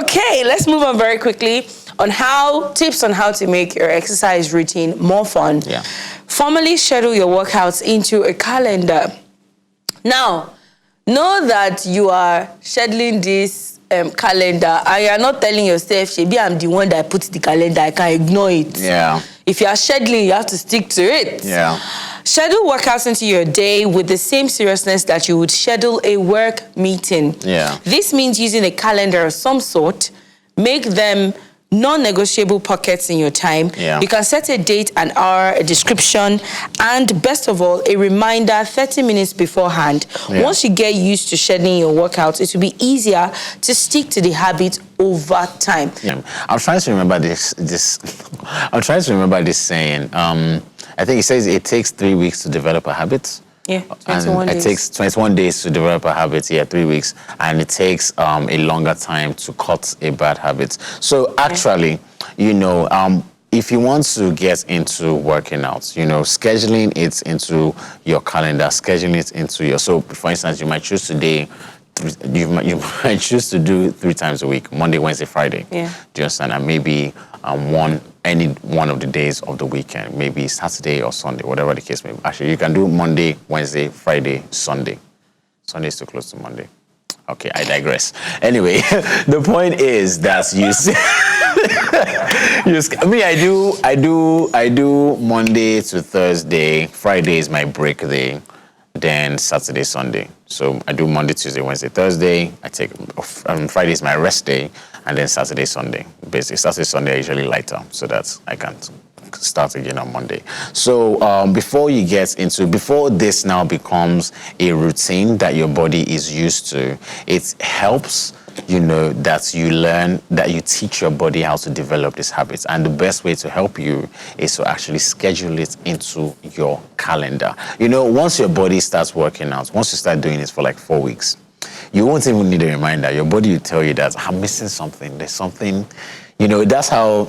Okay, let's move on very quickly on tips on how to make your exercise routine more fun. Yeah. Formally schedule your workouts into a calendar. Now, know that you are scheduling this calendar and you are not telling yourself, "Shebi, I'm the one that put the calendar, I can ignore it." Yeah. If you are scheduling, you have to stick to it. Yeah. Schedule workouts into your day with the same seriousness that you would schedule a work meeting. Yeah. This means using a calendar of some sort. Make them non-negotiable pockets in your time. Yeah. You can set a date, an hour, a description, and best of all, a reminder 30 minutes beforehand. Yeah. Once you get used to scheduling your workouts, it will be easier to stick to the habit over time. Yeah. I'm trying to remember this. I'm trying to remember this saying. I think it says it takes 3 weeks to develop a habit. Yeah, 21 days. It takes 21 days to develop a habit, 3 weeks. And it takes a longer time to cut a bad habit. So actually, if you want to get into working out, scheduling it into your calendar, scheduling it into your... So, for instance, you might choose today... You might choose to do 3 times a week, Monday, Wednesday, Friday. Yeah. Do you understand? And maybe any one of the days of the weekend, maybe Saturday or Sunday, whatever the case may be. Actually, you can do Monday, Wednesday, Friday, Sunday. Sunday is too close to Monday. Okay, I digress. Anyway, the point is that I do Monday to Thursday. Friday is my break day. Then Saturday, Sunday. So I do Monday, Tuesday, Wednesday, Thursday. I take Friday is my rest day, and then Saturday, Sunday. Basically, Saturday, Sunday are usually lighter, so that I can start again on Monday. So before this now becomes a routine that your body is used to, it helps. That you learn, that you teach your body how to develop these habits. And the best way to help you is to actually schedule it into your calendar. Once your body starts working out, once you start doing it for like 4 weeks, you won't even need a reminder. Your body will tell you that I'm missing something. There's something, that's how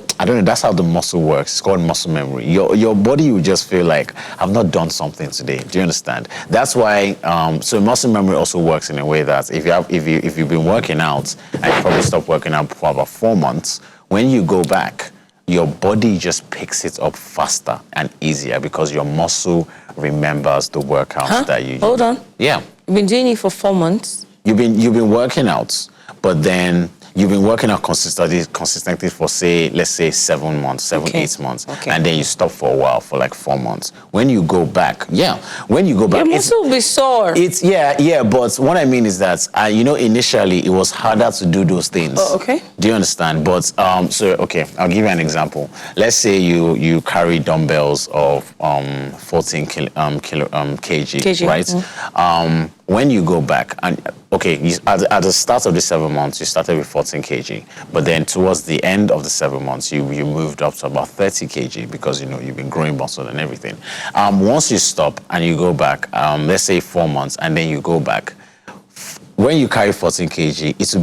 the muscle works. It's called muscle memory. Your body will just feel like, I've not done something today. Do you understand? That's why, so muscle memory also works in a way that if you've been working out and you probably stopped working out for about 4 months, when you go back, your body just picks it up faster and easier because your muscle remembers the workouts that you do. Hold on. Yeah. You've been doing it for 4 months? You've been working out, but then you've been working out consistently for let's say 7 months, 8 months. Okay. And then you stop for a while for like 4 months. When you go back, your muscle will be sore. But what I mean is that, initially it was harder to do those things. Oh, okay. Do you understand? But, I'll give you an example. Let's say you carry dumbbells of 14 kg, right? Mm-hmm. When you go back, and at the start of the 7 months, you started with 14 kg, but then towards the end of the 7 months, you moved up to about 30 kg because, you've been growing muscle and everything. Once you stop and you go back, let's say 4 months, and then you go back, when you carry 14 kg, it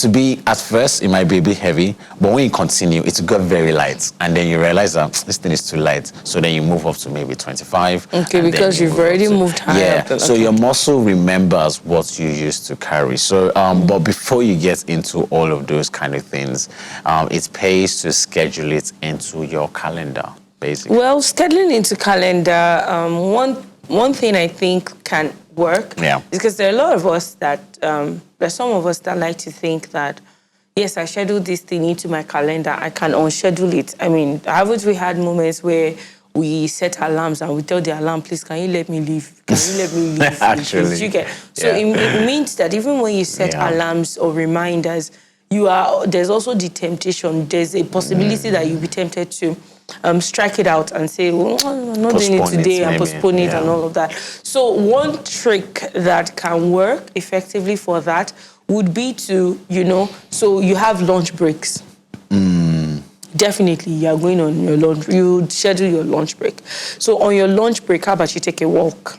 will be, at first, it might be a bit heavy, but when you continue, it will get very light. And then you realize that this thing is too light. So then you move up to maybe 25. Okay, because you've already moved higher. Yeah, so your muscle remembers what you used to carry. So, but before you get into all of those kind of things, it pays to schedule it into your calendar, basically. Well, scheduling into calendar, one thing I think can work is because there are a lot of us that there's some of us that like to think that, yes, I scheduled this thing into my calendar, I can unschedule it. I mean, haven't we had moments where we set alarms and we tell the alarm, please, can you let me leave? Can you let me leave? Actually. It means that even when you set alarms or reminders, there's also the temptation, there's a possibility that you'll be tempted to strike it out and say, well, I'm not doing it today, and postpone it and all of that. So one trick that can work effectively for that would be to, so you have lunch breaks. Definitely, you're going on your lunch, you schedule your lunch break. So on your lunch break, how about you take a walk?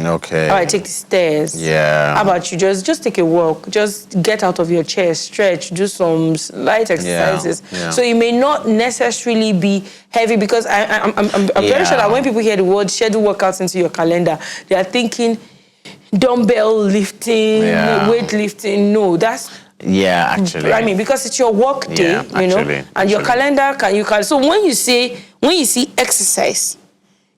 Okay. How about take the stairs? Yeah. How about you just take a walk, just get out of your chair, stretch, do some light exercises. Yeah. So it may not necessarily be heavy because I'm very sure that when people hear the word schedule workouts into your calendar, they are thinking dumbbell lifting, weight lifting. No, that's Yeah, actually. I mean, because it's your work day, Yeah, you know, actually, and your actually. calendar can. So when you see exercise,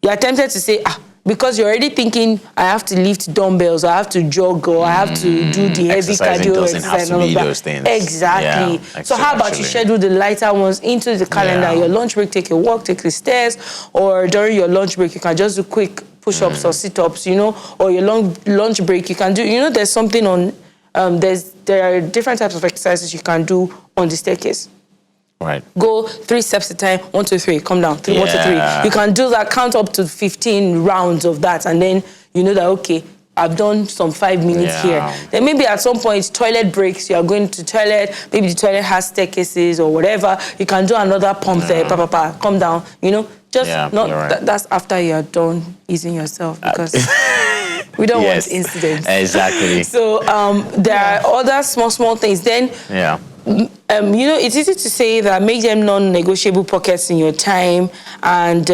you're tempted to say, because you're already thinking, I have to lift dumbbells, I have to jog, or I have to do the heavy Exercising cardio doesn't have exercise to and all be of that. those things. Exactly. Yeah, So how about you actually. schedule the lighter ones into the calendar? Yeah. Your lunch break, take a walk, take the stairs, or during your lunch break, you can just do quick push-ups or sit-ups, you know, or your lunch break, you can do, you know, there's something on, there are different types of exercises you can do on the staircase. Right. Go 3 steps at a time, 1, 2, 3, come down, 1, 2, 3. You can do that, count up to 15 rounds of that, and then you know that, okay, I've done some 5 minutes here. Then maybe at some point, toilet breaks, you are going to toilet, maybe the toilet has staircases or whatever, you can do another pump there, come down, you know, just that's after you're done easing yourself, because we don't want incidents. Exactly. So there are other small things. Then you know, it's easy to say that make them non-negotiable pockets in your time, and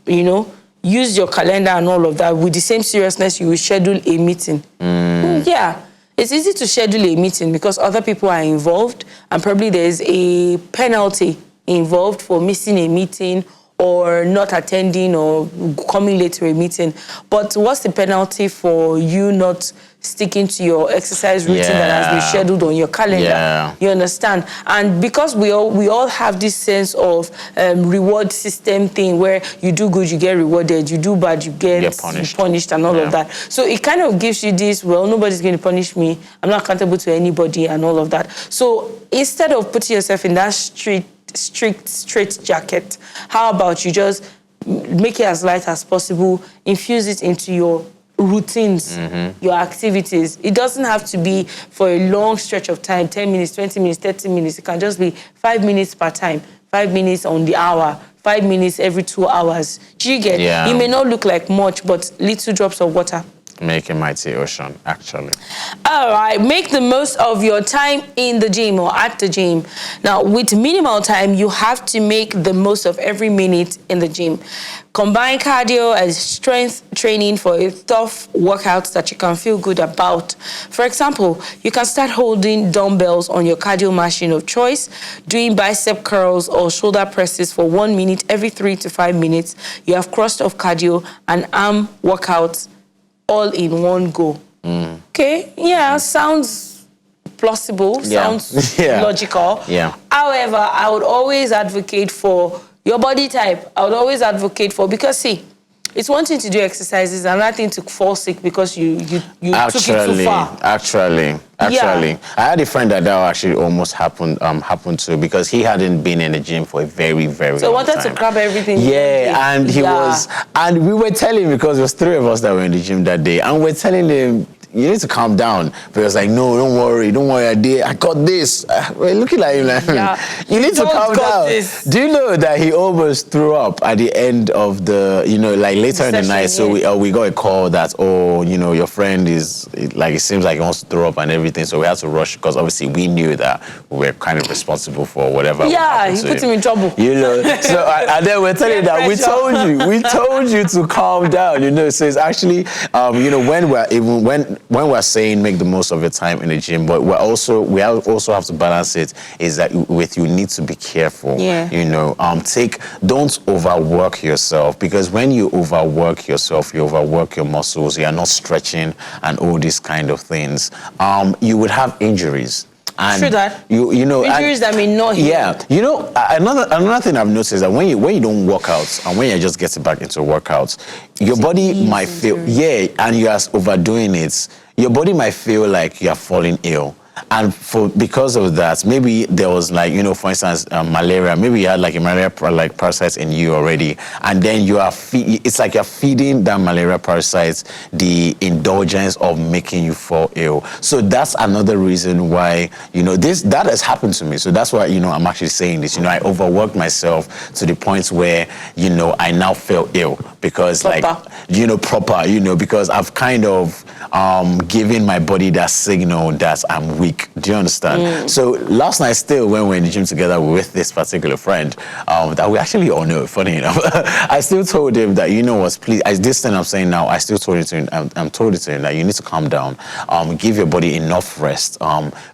you know, use your calendar and all of that with the same seriousness you will schedule a meeting. Yeah, it's easy to schedule a meeting because other people are involved, and probably there's a penalty involved for missing a meeting or not attending or coming late to a meeting. But what's the penalty for you not sticking to your exercise routine that has been scheduled on your calendar? You understand? And because we all have this sense of reward system thing where you do good, you get rewarded, you do bad, you get punished and all of that. So it kind of gives you this, well, nobody's going to punish me, I'm not accountable to anybody and all of that. So instead of putting yourself in that strict straitjacket, how about you just make it as light as possible, infuse it into your routines, your activities. It doesn't have to be for a long stretch of time, 10 minutes, 20 minutes, 30 minutes. It can just be 5 minutes per time, 5 minutes on the hour, 5 minutes every 2 hours. Do you get? It may not look like much, but little drops of water make a mighty ocean, actually. All right, make the most of your time in the gym or at the gym. Now, with minimal time, you have to make the most of every minute in the gym. Combine cardio and strength training for a tough workout that you can feel good about. For example, you can start holding dumbbells on your cardio machine of choice, doing bicep curls or shoulder presses for 1 minute every 3 to 5 minutes. You have crossed off cardio and arm workouts all in one go. Okay, sounds plausible, sounds logical. However, I would always advocate for your body type. I would always advocate for, because see, it's one thing to do exercises and another thing to fall sick because you took it too far. Actually, I had a friend that actually almost happened to, because he hadn't been in the gym for a very, very long time. So wanted to grab everything. And he was, and we were telling him, because it was 3 of us that were in the gym that day, and we're telling him, you need to calm down. But he was like, no, don't worry, I got this. We're looking at him like, you need to calm down. Do you know that he almost threw up at the end of the, like later in the night? So we got a call that, your friend is, like, it seems like he wants to throw up and everything. So we had to rush, because obviously we knew that we were kind of responsible for whatever. Yeah, he put him in trouble. So, and then we're telling you that we told you to calm down, So it's actually, when we're saying make the most of your time in the gym, but we also have to balance it, is that you need to be careful. Don't overwork yourself, because when you overwork yourself, you overwork your muscles, you are not stretching and all these kind of things. You would have injuries. And true that. Injuries that may not heal. Another thing I've noticed is that when you don't work out and when you're just getting back into workouts, your body might feel and you are overdoing it. Your body might feel like you are falling ill. And because of that, maybe there was for instance, malaria. Maybe you had a malaria parasite in you already, and then it's like you're feeding that malaria parasite the indulgence of making you fall ill. So that's another reason why that has happened to me. So that's why I'm actually saying this. I overworked myself to the point where I now fell ill because because I've kind of given my body that signal that I'm weak. week. Do you understand? So last night still, when we were in the gym together with this particular friend that we actually all know, funny enough, I still told him that, you know what, please, this thing I'm saying now, I still told it to him, I'm told it to him that you need to calm down, give your body enough rest,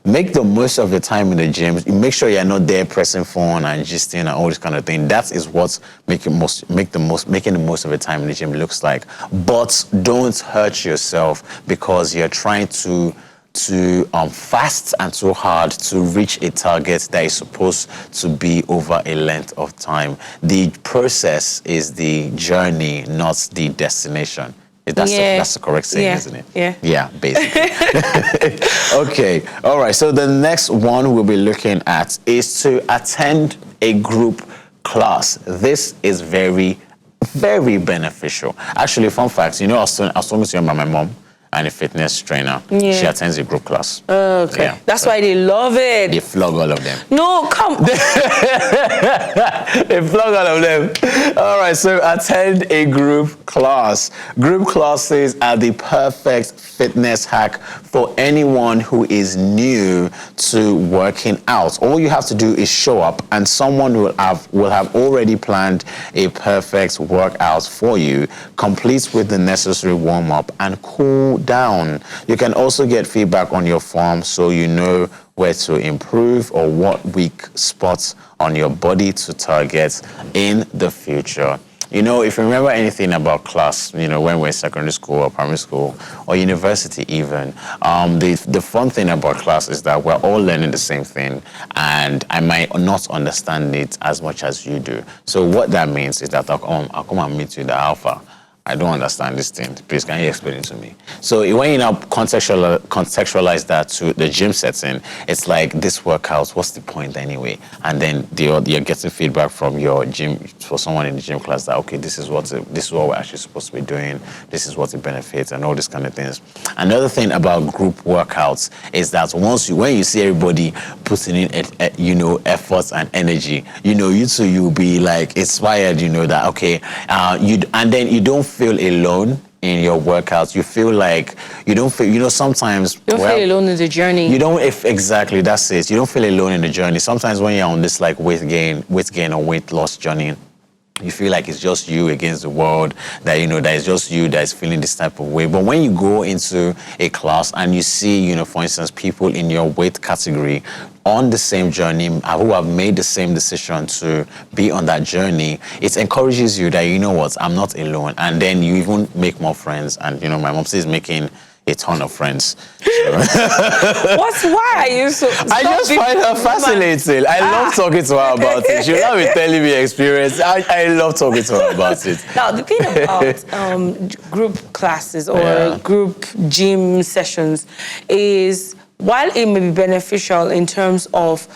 make the most of your time in the gym, make sure you're not there pressing phone and gisting and all this kind of thing. That is what making the most of your time in the gym looks like. But don't hurt yourself because you're trying to fast and too hard to reach a target that is supposed to be over a length of time. The process is the journey, not the destination. That's the correct saying, isn't it? Yeah, basically. Okay, all right. So the next one we'll be looking at is to attend a group class. This is very, very beneficial. Actually, fun fact, you know, I was talking to you about my mom and a fitness trainer. Yeah. She attends a group class. Okay. Yeah. That's why they love it. They flog all of them. No, come on. They flog all of them. All right, so attend a group class. Group classes are the perfect fitness hack for anyone who is new to working out. All you have to do is show up and someone will have already planned a perfect workout for you, complete with the necessary warm-up and cool down. You can also get feedback on your form so you know where to improve or what weak spots on your body to target in the future. You know, if you remember anything about class, you know, when we're in secondary school or primary school or university even, the fun thing about class is that we're all learning the same thing and I might not understand it as much as you do. So what that means is that I'll come and meet you in the alpha. I don't understand this thing. Please, can you explain it to me? So when you now contextualize that to the gym setting, it's like this workout, what's the point anyway? And then you're getting feedback from your gym, for someone in the gym class that, okay, this is what we're actually supposed to be doing. This is what it benefits and all these kind of things. Another thing about group workouts is that when you see everybody putting in, efforts and energy, you too, you'll be like inspired, that, okay, and then you don't feel alone in your workouts. You feel like sometimes you don't feel alone in the journey. Exactly, that's it. You don't feel alone in the journey. Sometimes when you're on this like weight gain or weight loss journey, you feel like it's just you against the world, that it's just you that is feeling this type of way. But when you go into a class and you see, for instance, people in your weight category on the same journey who have made the same decision to be on that journey, it encourages you that, I'm not alone. And then you even make more friends. And, my mom says making a ton of friends. Why are you so... I just find her fascinating. I love talking to her about it. She'll not be telling me experience. I love talking to her about it. Now, the thing about group classes or group gym sessions is, while it may be beneficial in terms of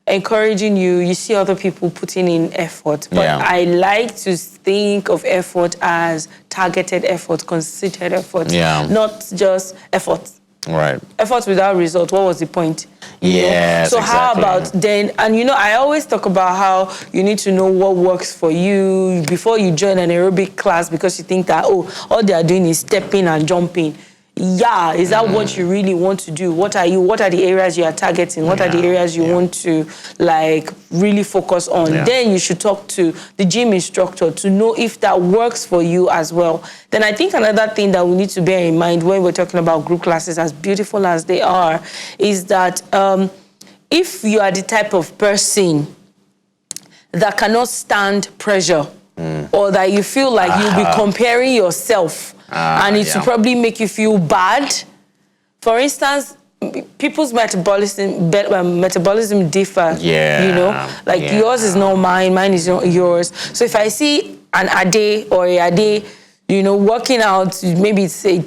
encouraging you see other people putting in effort. But I like to think of effort as targeted effort, considered effort, not just effort. Right. Effort without result. What was the point? Yes, So how about then, and I always talk about how you need to know what works for you before you join an aerobic class, because you think that, all they are doing is stepping and jumping. Yeah, is that what you really want to do? What are the areas you are targeting? What are the areas you want to really focus on? Then you should talk to the gym instructor to know if that works for you as well. Then I think another thing that we need to bear in mind when we're talking about group classes, as beautiful as they are, is that if you are the type of person that cannot stand pressure, or that you feel like you'll be comparing yourself, and it will probably make you feel bad. For instance, people's metabolism differ. Yours is not mine is not yours. So if I see an Ade or a Ade, working out, maybe it's a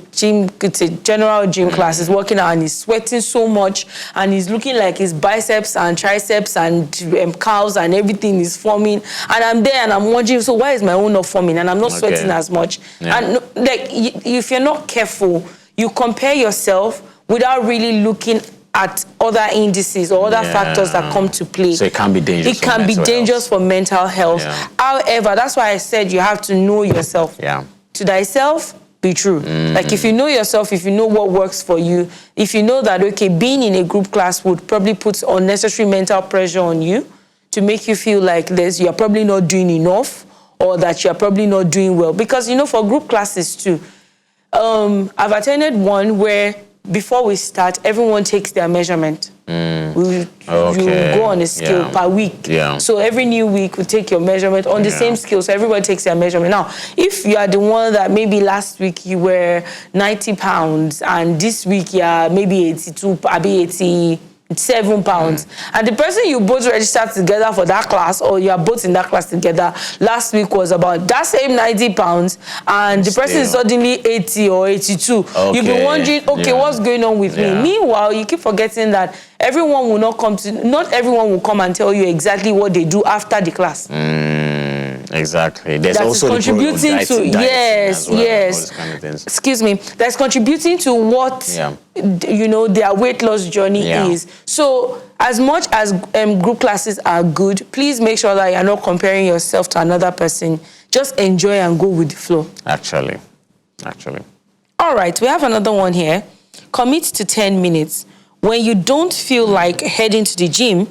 general gym class, he's working out and he's sweating so much and he's looking like his biceps and triceps and calves and everything is forming. And I'm there and I'm wondering, so why is my own not forming and I'm not sweating as much? And if you're not careful, you compare yourself without really looking at other indices or other factors that come to play. So it can be dangerous. It can be dangerous for mental health. However, that's why I said you have to know yourself. To thyself, be true. Like if you know yourself, if you know what works for you, if you know that, okay, being in a group class would probably put unnecessary mental pressure on you to make you feel like you're probably not doing enough or that you're probably not doing well. Because, you know, for group classes too, I've attended one where before we start, everyone takes their measurement. You go on a scale per week. So every new week we take your measurement on the same scale. So everybody takes their measurement. Now, if you are the one that maybe last week you were 90 pounds and this week you're maybe 82, maybe 87 pounds, and the person you both registered together for that class, or you are both in that class together, last week was about that same 90 pounds, and the person is suddenly 80 or 82. You'll be wondering, okay, what's going on with me? Meanwhile, you keep forgetting that everyone will not everyone will come and tell you exactly what they do after the class. Exactly. There's that also is contributing to yes. Kind of excuse me. That's contributing to what you know their weight loss journey is. So as much as group classes are good, please make sure that you're not comparing yourself to another person. Just enjoy and go with the flow. Actually. All right, we have another one here. Commit to 10 minutes. When you don't feel like heading to the gym,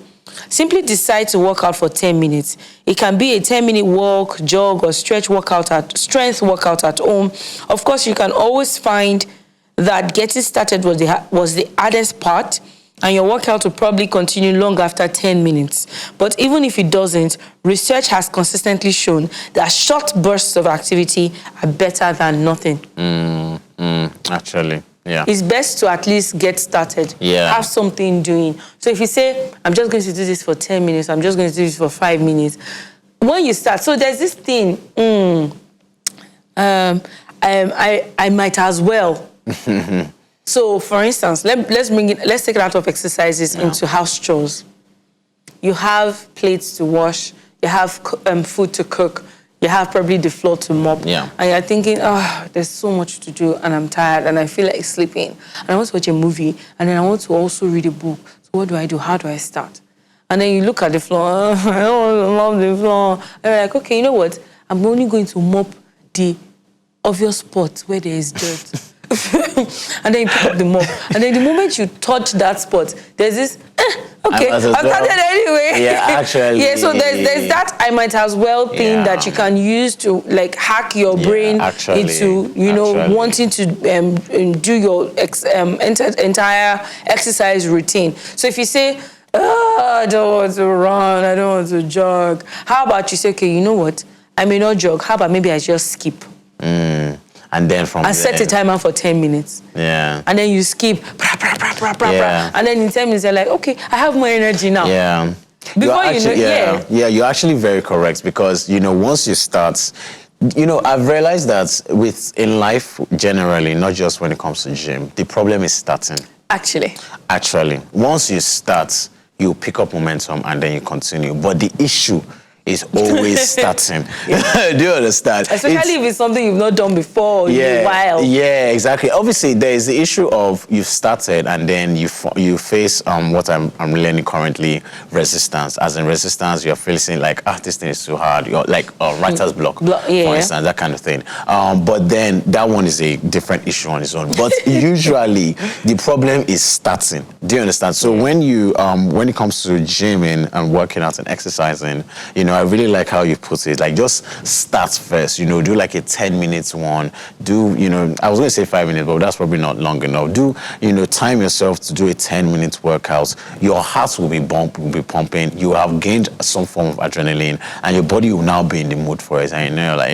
simply decide to work out for 10 minutes. It can be a 10-minute walk, jog, or strength workout at home. Of course, you can always find that getting started was the hardest part, and your workout will probably continue long after 10 minutes. But even if it doesn't, research has consistently shown that short bursts of activity are better than nothing. Actually. Yeah. It's best to at least get started. Have something doing. So if you say, I'm just going to do this for 10 minutes, I'm just going to do this for 5 minutes. When you start, so there's this thing, I might as well. So for instance, let's take it out of exercises into house chores. You have plates to wash, you have food to cook, you have probably the floor to mop. And you're thinking, there's so much to do and I'm tired and I feel like sleeping. And I want to watch a movie and then I want to also read a book. So what do I do? How do I start? And then you look at the floor, I don't want to mop the floor. And you're like, okay, you know what? I'm only going to mop the obvious spot where there is dirt. And then you pick up the mop. And then the moment you touch that spot, there's this, okay, I started anyway. So there's that I might as well thing that you can use to like hack your brain into, you know, wanting to do your entire exercise routine. So if you say, I don't want to run, I don't want to jog. How about you say, okay, you know what? I may not jog. How about maybe I just skip? And then from there, set a timer for 10 minutes. And then you skip. And then in 10 minutes, you're like, okay, I have more energy now. Before you're actually very correct because, you know, once you start, you know, I've realized that in life generally, not just when it comes to gym, the problem is starting. Actually, once you start, you pick up momentum and then you continue. But the issue is always starting. Do you understand? Especially if it's something you've not done before in a while. Yeah, exactly. Obviously, there is the issue of you've started and then you face what I'm learning currently, resistance. As in resistance, you're facing like, this thing is too hard. You're like writer's block, for instance, that kind of thing. But then that one is a different issue on its own. But usually, the problem is starting. Do you understand? So when it comes to gymming and working out and exercising, you know, I really like how you put it. Like, just start first, you know, do like a 10 minutes one. Do, you know, I was going to say 5 minutes, but that's probably not long enough. Do, you know, time yourself to do a 10-minute workout. Your heart will be pumping. You have gained some form of adrenaline, and your body will now be in the mood for it. And, you know, like,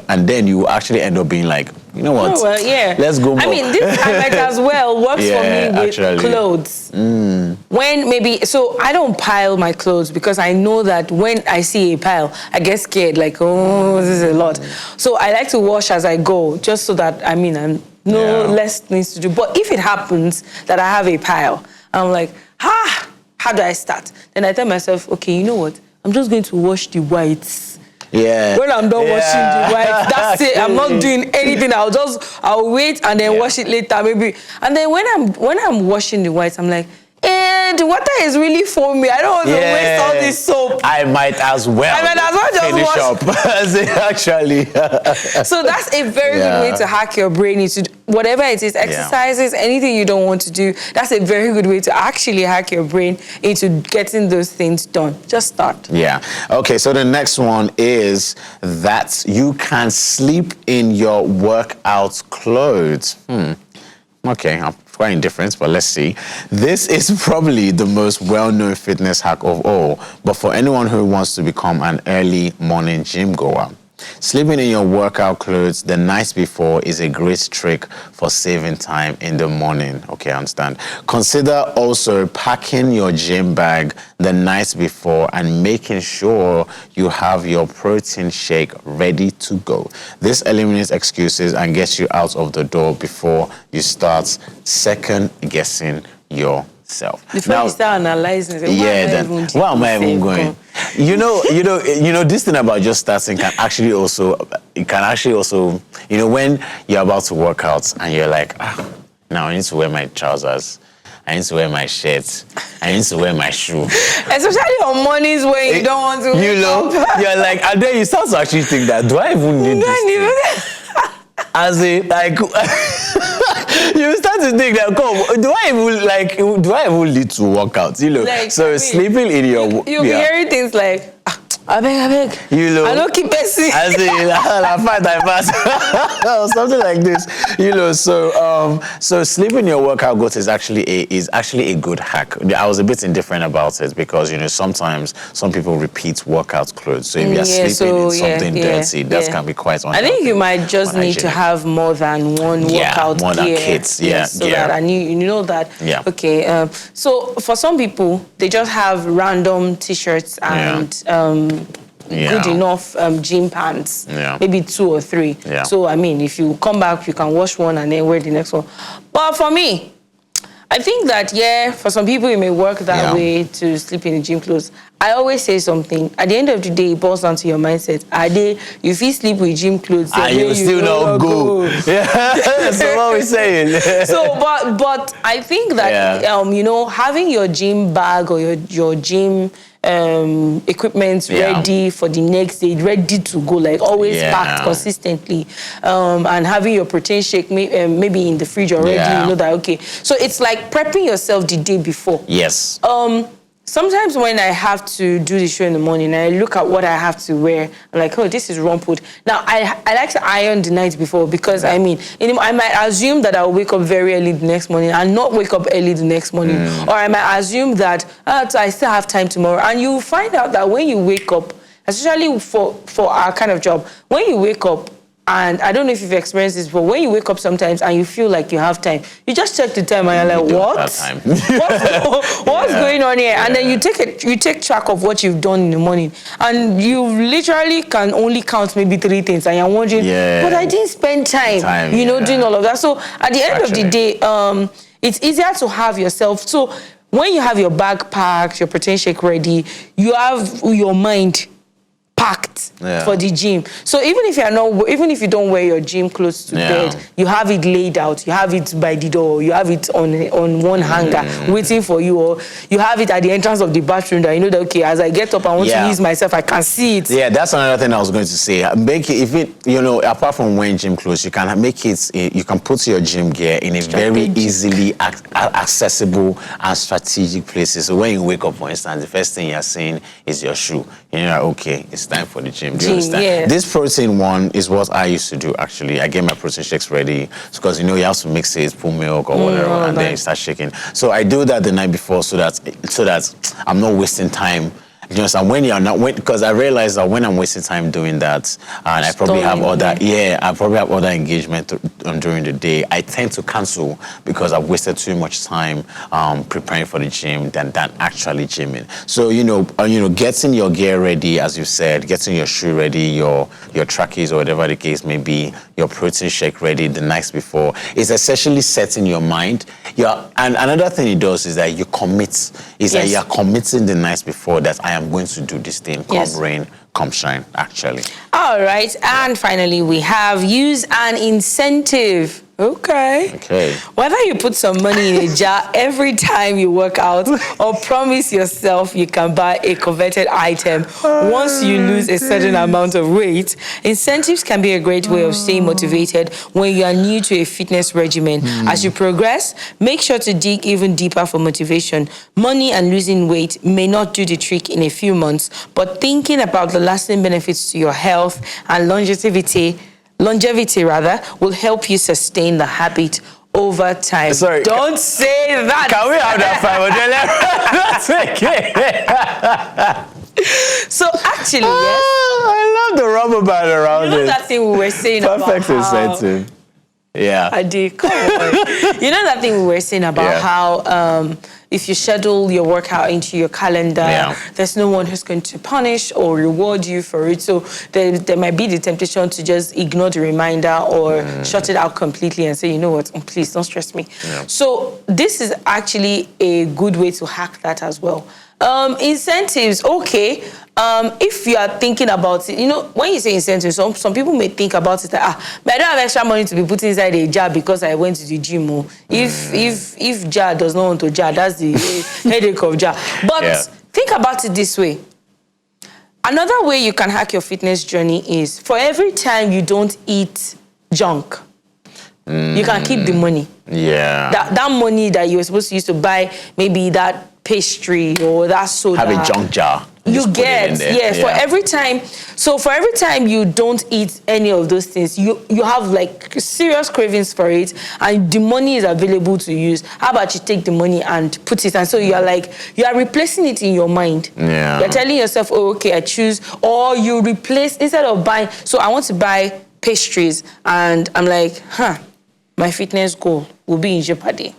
and then you actually end up being like, you know what? Let's go more. I mean, this I might as well works for me with clothes. When maybe, so I don't pile my clothes because I know that when I see a pile, I get scared, like, oh, this is a lot. So I like to wash as I go, just so that, I mean, I'm less things to do. But if it happens that I have a pile, I'm like, how do I start? Then I tell myself, okay, you know what? I'm just going to wash the whites. When I'm done washing the whites, that's it. I'm not doing anything. I'll wait and then wash it later, maybe. And then when I'm washing the whites, I'm like, the water is really foamy. I don't want to waste all this soap. I might as well. Finish up. Actually. So that's a very good way to hack your brain into whatever it is, exercises, anything you don't want to do. That's a very good way to actually hack your brain into getting those things done. Just start. Yeah. Okay, so the next one is that you can sleep in your workout clothes. Okay, I'm quite indifferent, but let's see. This is probably the most well-known fitness hack of all, but for anyone who wants to become an early morning gym goer. Sleeping in your workout clothes the night before is a great trick for saving time in the morning. Okay, I understand. Consider also packing your gym bag the night before and making sure you have your protein shake ready to go. This eliminates excuses and gets you out of the door before you start second guessing yourself. Before you start analyzing, why am I even going? You know, this thing about just starting can actually also, when you're about to work out and you're like, now I need to wear my trousers, I need to wear my shirt, I need to wear my shoe. Especially on mornings when you don't want to. You're like, and then you start to actually think that, do I even need this? As in, like, you start to think that, do I even need to work out? Like, so sleeping in your... You'll be hearing things like, I beg. I don't keep messing. As in, I pass. Or something like this. So sleeping in your workout clothes is actually a good hack. I was a bit indifferent about it because, sometimes some people repeat workout clothes. So if you're sleeping in something dirty, that can be quite unhealthy. I think you might just need to have more than one workout more gear. Than kits. That, and you know that. Yeah. Okay. So for some people, they just have random T-shirts and good enough gym pants, maybe 2 or 3. Yeah. So, I mean, if you come back, you can wash one and then wear the next one. But for me, I think that, for some people, it may work that way to sleep in the gym clothes. I always say something. At the end of the day, it boils down to your mindset. If you sleep with gym clothes, and you still not go. Yeah, that's what we're saying. So, but I think that, having your gym bag or your gym equipment ready for the next day, ready to go, like always packed consistently, and having your protein shake maybe in the fridge already, you know that, okay. So it's like prepping yourself the day before. Yes. Sometimes when I have to do the show in the morning, I look at what I have to wear. I'm like, this is rumpled. Now, I like to iron the night before because, I might assume that I'll wake up very early the next morning and not wake up early the next morning. Or I might assume that I still have time tomorrow. And you find out that when you wake up, especially for our kind of job, when you wake up, and I don't know if you've experienced this, but when you wake up sometimes and you feel like you have time, you just check the time and you're like, what? What's going on here? And then you take track of what you've done in the morning. And you literally can only count maybe 3 things. And you're wondering, but I didn't spend time doing all of that. So at the end of the day, it's easier to have yourself. So when you have your bag packed, your protein shake ready, you have your mind packed for the gym. So even if you don't wear your gym clothes to bed, you have it laid out, you have it by the door, you have it on one hanger waiting for you, or you have it at the entrance of the bathroom that you know that, okay, as I get up I want to use myself, I can see it. Yeah, that's another thing I was going to say. Make it, apart from wearing gym clothes, you can make it, you can put your gym gear in a very easily accessible and strategic places. So when you wake up, for instance, the first thing you're seeing is your shoe. You're like, okay, it's time for the gym. Do you understand? Yeah. This protein one is what I used to do, actually. I get my protein shakes ready because, you have to mix it, put milk or whatever, and then you start shaking. So I do that the night before so that I'm not wasting time. You understand? When you're not, because I realize that when I'm wasting time doing that, and I probably have other engagement during the day, I tend to cancel because I've wasted too much time preparing for the gym than actually gymming. So getting your gear ready, as you said, getting your shoe ready, your trackies or whatever the case may be, your protein shake ready the night before, is essentially setting your mind. And another thing it does is that you commit. That you're committing the night before that I am going to do this thing, come rain, come shine, actually. All right. And finally, we have use an incentive. Okay. Whether you put some money in a jar every time you work out or promise yourself you can buy a coveted item once you lose a certain amount of weight, incentives can be a great way of staying motivated when you are new to a fitness regimen. As you progress, make sure to dig even deeper for motivation. Money and losing weight may not do the trick in a few months, but thinking about the lasting benefits to your health and longevity will help you sustain the habit over time. Sorry, don't say that. Can we have that 500? So actually, yes. I love the rubber band around it. That thing we were saying Perfect incentive. Yeah. I did. Come on. That thing we were saying about how if you schedule your workout into your calendar, there's no one who's going to punish or reward you for it. So there might be the temptation to just ignore the reminder or shut it out completely and say, you know what, please don't stress me. Yeah. So this is actually a good way to hack that as well. Incentives, okay. If you are thinking about it, when you say incentives, some people may think about it like, but I don't have extra money to be put inside a jar because I went to the gym. If jar does not want to jar, that's the headache of jar. But think about it this way. Another way you can hack your fitness journey is for every time you don't eat junk, you can keep the money. Yeah. That money that you were supposed to use to buy maybe that pastry or that soda. Have a junk jar. You get, for every time. So for every time you don't eat any of those things, you have like serious cravings for it and the money is available to use. How about you take the money and put it, and so you are replacing it in your mind. Yeah. You're telling yourself, oh, okay, I choose, or you replace, instead of buying, so I want to buy pastries and I'm like, my fitness goal will be in jeopardy.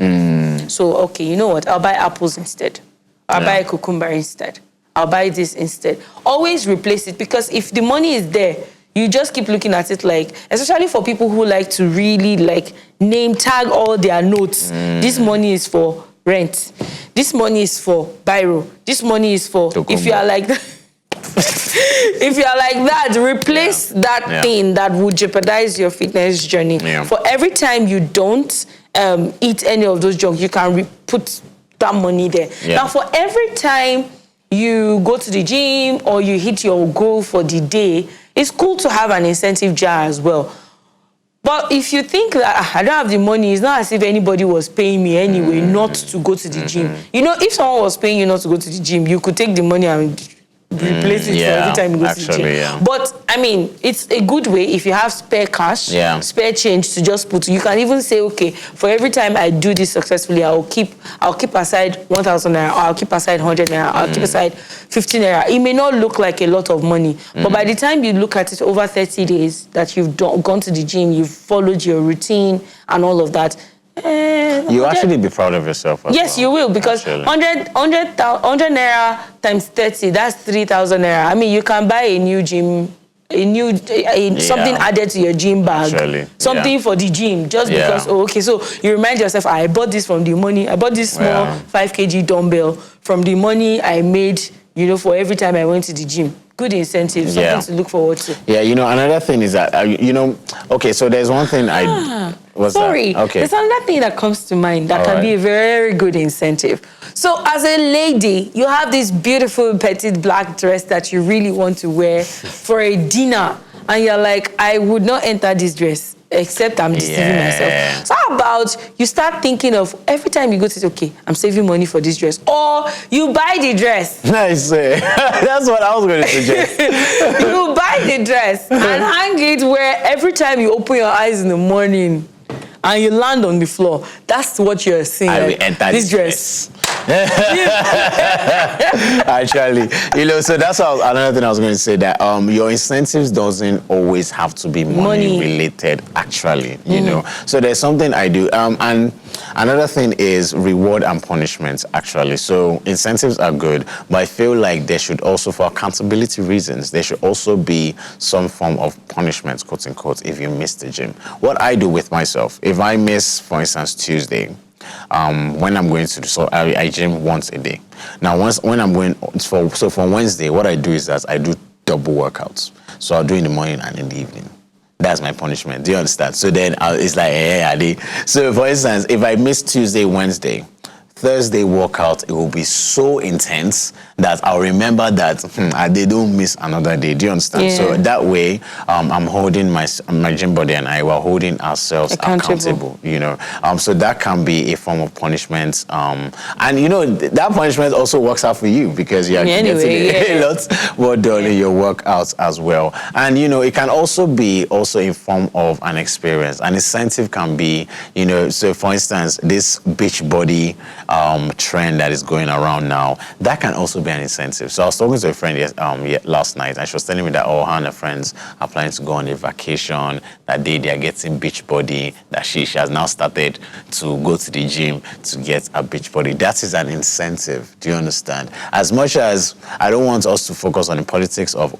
So, okay, you know what? I'll buy apples instead. I'll buy a cucumber instead. I'll buy this instead. Always replace it, because if the money is there, you just keep looking at it like, especially for people who like to really like name tag all their notes. This money is for rent. This money is for biro. This money is for, if you are like that. If you are like that, replace that thing that would jeopardize your fitness journey. For every time you don't eat any of those junk, you can put that money there. Now, for every time you go to the gym or you hit your goal for the day, it's cool to have an incentive jar as well. But if you think that I don't have the money, it's not as if anybody was paying me anyway not to go to the gym. If someone was paying you not to go to the gym, you could take the money and replace it for every time you go to the gym. But I mean, it's a good way if you have spare cash, spare change to just put. You can even say, okay, for every time I do this successfully, I'll keep aside 1,000 naira, or I'll keep aside 100 naira, I'll keep aside 15 naira. It may not look like a lot of money, but by the time you look at it over 30 days that you've gone to the gym, you've followed your routine and all of that, you actually be proud of yourself as well. You will, because 100 naira times 30, that's 3,000 naira. I mean, you can buy a new gym, something added to your gym bag, something for the gym, just because, so you remind yourself, I bought this from the money, I bought this small 5 kg dumbbell from the money I made, for every time I went to the gym. Good incentive, something to look forward to. Yeah, another thing is that, okay, so there's one thing there's another thing that comes to mind that can be a very good incentive. So as a lady, you have this beautiful petite black dress that you really want to wear for a dinner, and you're like, I would not enter this dress except I'm deceiving myself. So how about you start thinking of every time you go to, okay, I'm saving money for this dress, or you buy the dress. Nice. That's what I was going to suggest. You buy the dress and hang it where every time you open your eyes in the morning and you land on the floor, that's what you're seeing. I will enter this dress. Actually, so that's another thing I was going to say, that your incentives doesn't always have to be money related, actually, So there's something I do. And another thing is reward and punishment, actually. So incentives are good, but I feel like there should also, for accountability reasons, there should also be some form of punishment, quote unquote, if you miss the gym. What I do with myself, if I miss, for instance, Tuesday, when I'm going to, so I gym once a day. Now, when I'm going, for Wednesday, what I do is that I do double workouts. So I'll do in the morning and in the evening. that's my punishment. Do you understand? So then it's like, so for instance, if I miss Tuesday, Wednesday, Thursday workout, it will be so intense that I'll remember that they don't miss another day. Do you understand? Yeah. So that way, I'm holding my gym buddy and I were holding ourselves accountable. So that can be a form of punishment. And that punishment also works out for you because you're getting a lot more done in your workouts as well. And it can also be in form of an experience. An incentive can be, so for instance, this beach body trend that is going around now, that can also be an incentive. So I was talking to a friend last night, and she was telling me that her and her friends are planning to go on a vacation, that they are getting beach body, that she has now started to go to the gym to get a beach body. That is an incentive. Do you understand? As much as I don't want us to focus on the politics of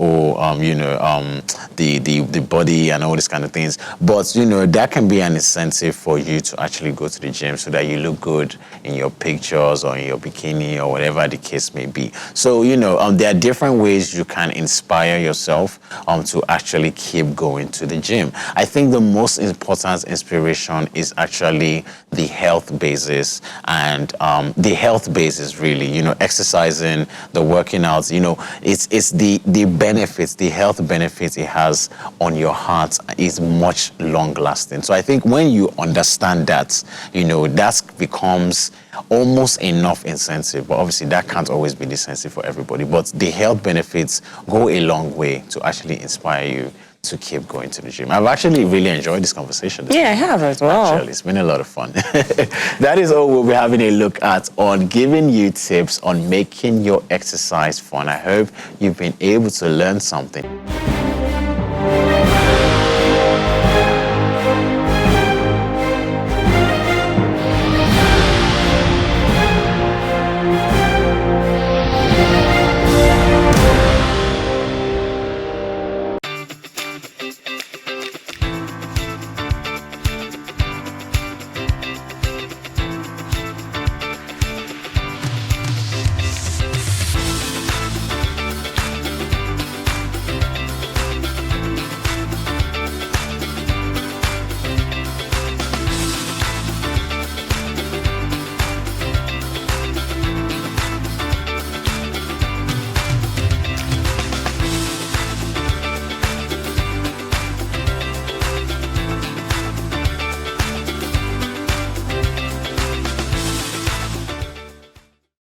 the body and all these kind of things, but that can be an incentive for you to actually go to the gym so that you look good in your pictures or in your bikini or whatever the case may be. So there are different ways you can inspire yourself to actually keep going to the gym. I think the most important inspiration is actually the health basis, and the health basis really, exercising, the working out, it's the benefits, the health benefits it has on your heart is much long lasting. So I think when you understand that, that becomes almost enough incentive, but obviously that can't always be the incentive for everybody. But the health benefits go a long way to actually inspire you to keep going to the gym. I've actually really enjoyed this conversation. I have as well. Actually, it's been a lot of fun. That is all we'll be having a look at on giving you tips on making your exercise fun. I hope you've been able to learn something.